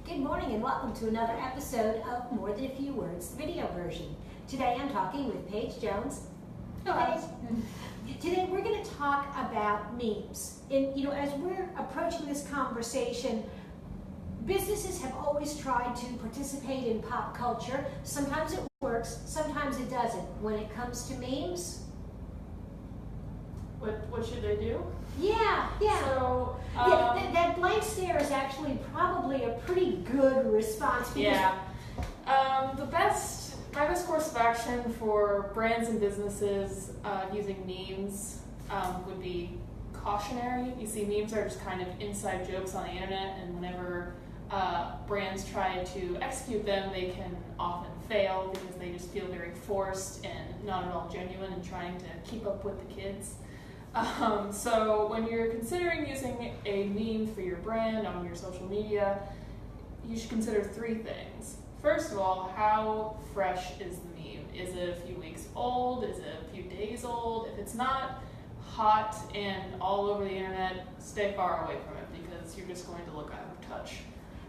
Good morning and welcome to another episode of More Than a Few Words, the video version. Today I'm talking with Paige Jones. Hello. Today we're going to talk about memes. And as we're approaching this conversation, businesses have always tried to participate in pop culture. Sometimes it works, sometimes it doesn't. When it comes to memes, What should they do? Yeah. So, that blank stare is actually probably a pretty good response. My best course of action for brands and businesses using memes would be cautionary. You see, memes are just kind of inside jokes on the internet, and whenever brands try to execute them, they can often fail because they just feel very forced and not at all genuine and trying to keep up with the kids. So when you're considering using a meme for your brand on your social media, you should consider three things. First of all, how fresh is the meme? Is it a few weeks old? Is it a few days old? If it's not hot and all over the internet, stay far away from it because you're just going to look out of touch.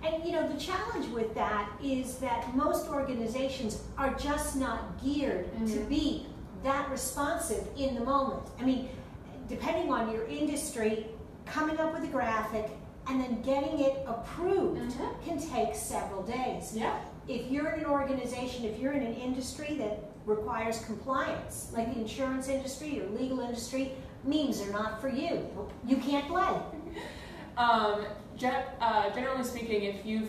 And the challenge with that is that most organizations are just not geared to be that responsive in the moment. I mean, depending on your industry, coming up with a graphic and then getting it approved can take several days. Yeah. If you're in an organization, if you're in an industry that requires compliance, like the insurance industry or legal industry, memes are not for you. You can't play. Generally speaking, if you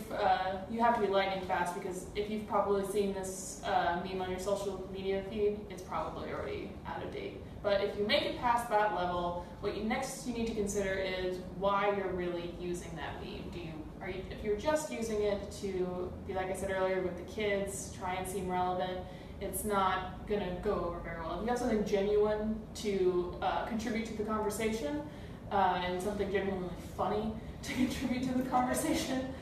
have to be lightning fast because if you've probably seen this meme on your social media feed, it's probably already out of date. But if you make it past that level, what you need to consider is why you're really using that meme. If you're just using it to be, like I said earlier, with the kids, try and seem relevant, it's not going to go over very well. If you have something genuine to contribute to the conversation and something genuinely funny to contribute to the conversation,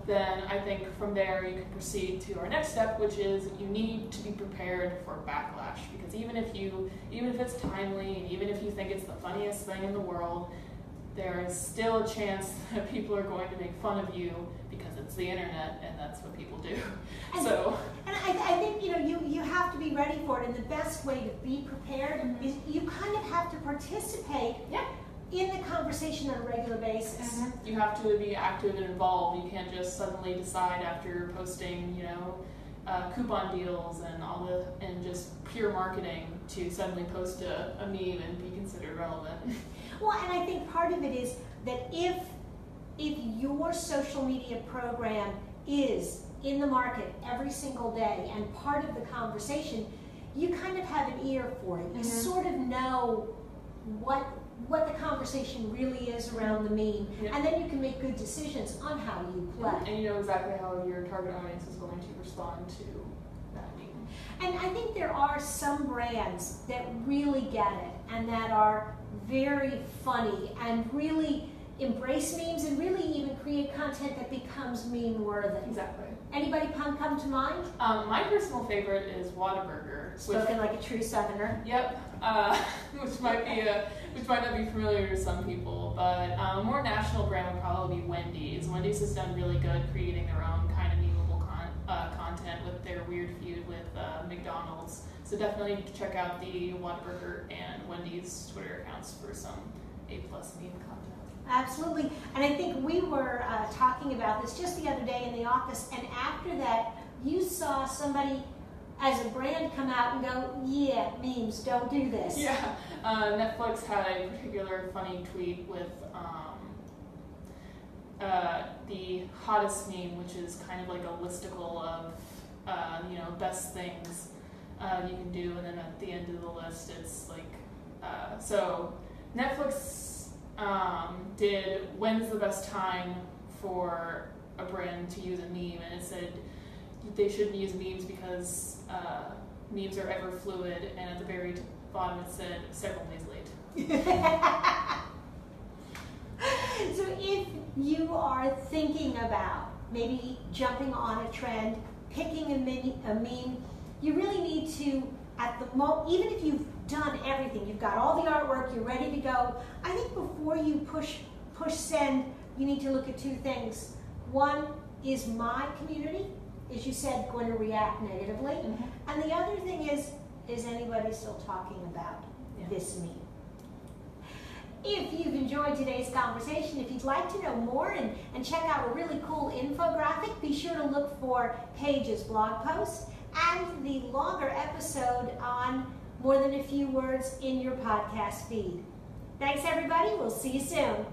then I think from there you can proceed to our next step, which is you need to be prepared for backlash. Because even if it's timely and even if you think it's the funniest thing in the world, there is still a chance that people are going to make fun of you because it's the internet and that's what people do. And I think you have to be ready for it, and the best way to be prepared is you kind of have to participate in the conversation on a regular basis. You have to be active and involved. You can't just suddenly decide after posting, coupon deals and just pure marketing to suddenly post a meme and be considered relevant. Well, and I think part of it is that if your social media program is in the market every single day and part of the conversation, you kind of have an ear for it. You sort of know what the conversation really is around the meme, and then you can make good decisions on how you play. And you know exactly how your target audience is going to respond to that meme. And I think there are some brands that really get it and that are very funny and really embrace memes and really even create content that becomes meme-worthy. Exactly. Anybody come to mind? My personal favorite is Whataburger. Spoken like a true Southerner. Yep. Which might not be familiar to some people, but a more national brand would probably be Wendy's. Wendy's has done really good creating their own kind of memeable content with their weird feud with McDonald's. So definitely check out the Whataburger and Wendy's Twitter accounts for some A+ meme content. Absolutely. And I think we were talking about this just the other day in the office, and after that, you saw somebody as a brand come out and go, yeah, memes, don't do this. Yeah. Netflix had a particular funny tweet with the hottest meme, which is kind of like a listicle of best things you can do, and then at the end of the list it's like so Netflix did when's the best time for a brand to use a meme, and it said they shouldn't use memes because memes are ever fluid, and at the very bottom it said several days late. So if you are thinking about maybe jumping on a trend, picking a meme, you really need to, even if you've done everything, you've got all the artwork, you're ready to go, I think before you push send, you need to look at two things. One, is my community, as you said, going to react negatively? And the other thing is anybody still talking about this meme? If you've enjoyed today's conversation, if you'd like to know more and check out a really cool infographic, be sure to look for Paige's blog posts and the longer episode on More Than a Few Words in your podcast feed. Thanks, everybody. We'll see you soon.